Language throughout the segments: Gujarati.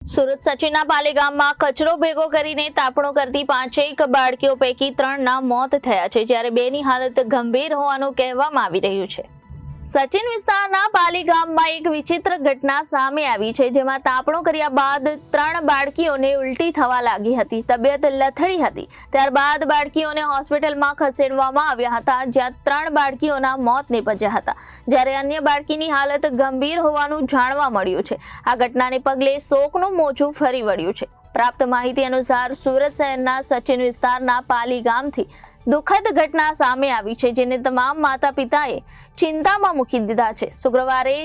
સુરત સચિનના પાલે ગામમાં કચરો ભેગો કરીને તાપણો કરતી 5 બાળકીઓ પૈકી 3ના મોત થયા છે, જ્યારે 2ની હાલત ગંભીર હોવાનું કહેવામાં આવી રહ્યું છે। સચિન વિસ્તારના પાલી ગામમાં એક વિચિત્ર ઘટના સામે આવી છે, જેમાં તાપણો કર્યા બાદ 3 બાળકીઓને ઉલટી થવા લાગી હતી, તબિયત લથડી હતી। ત્યારબાદ બાળકીઓને હોસ્પિટલમાં ખસેડવામાં આવ્યા હતા, જ્યાં 3 બાળકીઓના મોત નીપજ્યા હતા, જ્યારે અન્ય બાળકીની હાલત ગંભીર હોવાનું જાણવા મળ્યું છે। આ ઘટનાને પગલે શોકનું મોજું ફરી વળ્યું છે। પ્રાપ્ત માહિતી અનુસાર સુરત શહેરના સચિન વિસ્તારના પાલી ગામથી દુઃખદ ઘટના સામે આવી છે, જેને તમામ માતા પિતાએ ચિંતામાં મૂકી દીધા છે। શુક્રવારે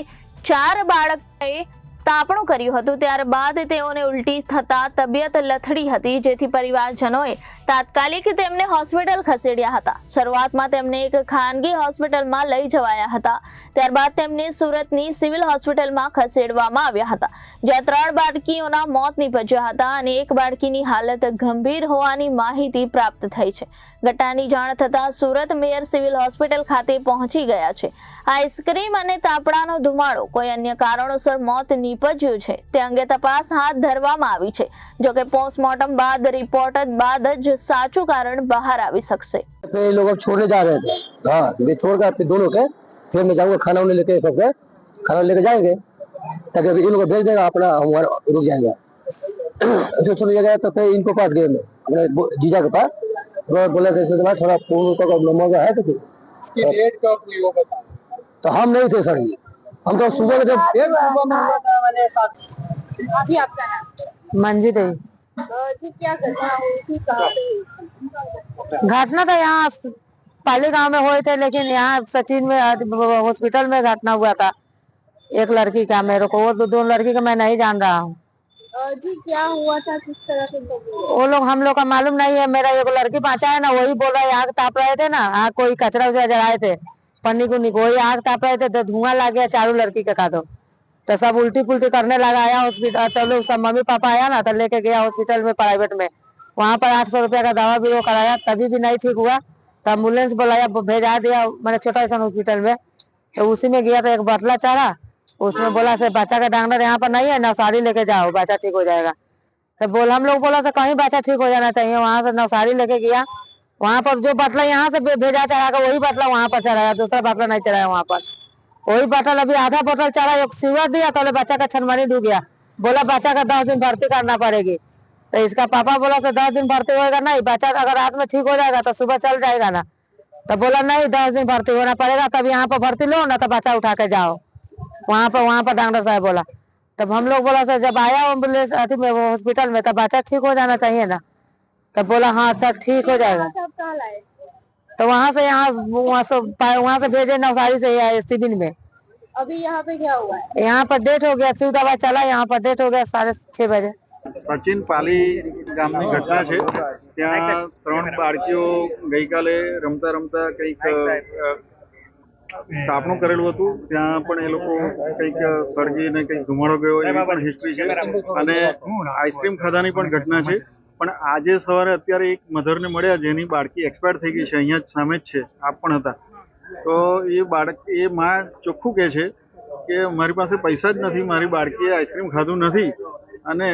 4 બાળકોએ તાપણું કર્યું હતું, ત્યારબાદ તેઓને ઉલટી થતા તબિયત લથડી હતી, જેથી પરિવારજનોએ તાત્કાલિક તેમને હોસ્પિટલ ખસેડ્યા હતા। શરૂઆતમાં તેમને એક ખાનગી હોસ્પિટલમાં લઈ જવાયા હતા, ત્યારબાદ તેમને સુરતની સિવિલ હોસ્પિટલમાં ખસેડવામાં આવ્યા હતા, જ્યાં 3 બાળકીઓના મોત નીપજ્યા હતા અને એક બાળકીની હાલત ગંભીર હોવાની માહિતી પ્રાપ્ત થઈ છે। ઘટનાની જાણ થતાં સુરત મેયર સિવિલ હોસ્પિટલ ખાતે પહોંચી ગયા છે। આઈસ્ક્રીમ અને તાપણાનો ધુમાડો કોઈ અન્ય કારણોસર મોત નીપજ્યું છે તે અંગે તપાસ હાથ ધરવામાં આવી છે। જોકે પોસ્ટમોર્ટમ બાદ રિપોર્ટ બાદ જ સાચું કારણ બહાર આવી શકશે। ये लोग अब छोड़ने जा रहे थे। हाँ, ये छोड़ कर फिर दोनों के फिर मैं जाऊंगा खाना उन्हें लेके सबके खाना लेके जाएंगे, ताकि इन लोगों को भेज देगा, अपना हम रुक जाएंगे। ऐसे छोड़ गया तो फिर इनको पास गए मैं अपने जीजा के पास, और बोला ऐसे तुम्हारा थोड़ा फोन का मौका है तो फिर इसकी डेट कब हुई वो बता। तो हम नहीं थे सर, हम तो सुबह के जब जी आपका नाम? मंजी देवी। जी क्या घटना हुई थी, कहाँ पे हुई थी? घटना तो यहाँ पाली गांव में हुए थे, लेकिन यहाँ सचिन में हॉस्पिटल में घटना हुआ था एक लड़की का। मेरे को वो दो लड़की का मैं नहीं जान रहा हूँ। जी क्या हुआ था, किस तरह से वो लोग हम लोग का मालूम नहीं है। मेरा एक लड़की पहुंचा है ना, वही बोल रहा है आग ताप रहे थे ना, आग कोई कचरा उचरा जलाए थे पन्नी कुन्नी को, वही आग ताप रहे थे तो धुआं लग गया चारों लड़की के का तो सब उल्टी पुल्टी करने लगा। आया हॉस्पिटल तो लोग उसका मम्मी पापा आया ना तो लेके गया हॉस्पिटल में प्राइवेट में, वहाँ पर 800 रुपया का दवा भी वो कराया, तभी भी नहीं ठीक हुआ तो एम्बुलेंस बुलाया, भेजा दिया मैंने छोटा सा हॉस्पिटल में। तो उसी में गया तो एक बटला चारा, उसमें बोला से बच्चा का डॉक्टर यहाँ पर नहीं है, नवसारी लेके जाओ बच्चा ठीक हो जाएगा। तो हम लोग बोला से कहीं बच्चा ठीक हो जाना चाहिए, वहाँ से नवसारी लेके गया। वहाँ पर जो बटला यहाँ से भेजा चढ़ा वही बटला वहाँ पर चढ़ाया, दूसरा बटला नहीं चढ़ाया वहाँ पर। वही बटल अभी आधा बोतल चढ़ा, एक सिवर दिया तो बच्चा का छनमनी डूब गया, बोला बच्चा का 10 दिन भर्ती करना पड़ेगी। तो इसका पापा बोला से 10 दिन भर्ती होएगा नहीं, बच्चा अगर रात में ठीक हो जाएगा तो सुबह चल जाएगा ना। तो बोला नहीं 10 दिन भर्ती होना पड़ेगा, तब यहाँ पर भर्ती लो ना तो बच्चा उठा के जाओ। वहाँ पर डॉक्टर साहब बोला। तब हम लोग बोला सर जब आया एम्बुलेंस अथी में हॉस्पिटल में तब बच्चा ठीक हो जाना चाहिए ना। तब बोला हाँ सर ठीक हो जाएगा। आप कहाँ लाए? तो वहाँ से भेजे नवसारी से सिविल में। अभी यहाँ पे क्या हुआ है? यहाँ पर डेट हो गया, शिव दवा चला, यहाँ पर डेट हो गया 6:30 बजे। સચિન પાલી ગામની ઘટના છે। ત્યાં 3 બાળકીઓ ગઈકાલે રમતા રમતા કંઈક તાપણું કરેલું હતું, ત્યાં પણ એ લોકો કંઈક સળગીને કંઈક ધુમાડો ગયો એવી પણ હિસ્ટ્રી છે, અને આઈસ્ક્રીમ ખાધાની પણ ઘટના છે। પણ આજે સવારે અત્યારે એક મધરને મળ્યા જેની બાળકી એક્સપાયર થઈ ગઈ છે, અહીંયા જ સામે જ છે, આપ પણ હતા। તો એ માં ચોખ્ખું કહે છે કે મારી પાસે પૈસા જ નથી, મારી બાળકીએ આઈસ્ક્રીમ ખાધું નથી, અને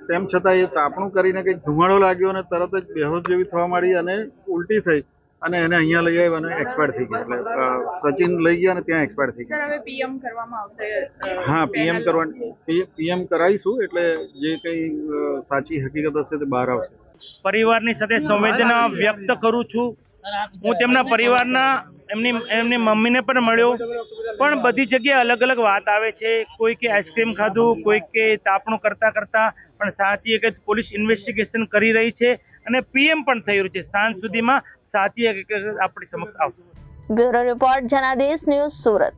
તેમ છતાં એ તાપણું કરીને કંઈક ધુમાડો લાગ્યો અને તરત જ બેહોશ જેવી થવા માંડી અને ઉલટી થઈ અને એને અહીંયા લઈ આવ્યા અને એક્સપાયર થઈ ગયા। એટલે સચિન લઈ ગયા અને ત્યાં એક્સપાયર થઈ ગયા। હવે પીએમ કરવામાં આવશે? હા, પીએમ કરાવીશું, એટલે જે કંઈ સાચી હકીકત હશે તે બહાર આવશે। પરિવારની સાથે સંવેદના વ્યક્ત કરું છું। હું તેમના પરિવારના એમની મમ્મીને પણ મળ્યો, પણ બધી જગ્યાએ અલગ અલગ વાત આવે છે। કોઈ કે આઈસ્ક્રીમ ખાધું, કોઈ કે તાપણું કરતા પણ સાચી હકીકત પોલીસ ઇન્વેસ્ટિગેશન કરી રહી છે અને પીએમ પણ થઈ રહ્યું છે। સાંજ સુધીમાં સાચી હકીકત આપણી સમક્ષ આવશે। Bureau report Janadesh news Surat.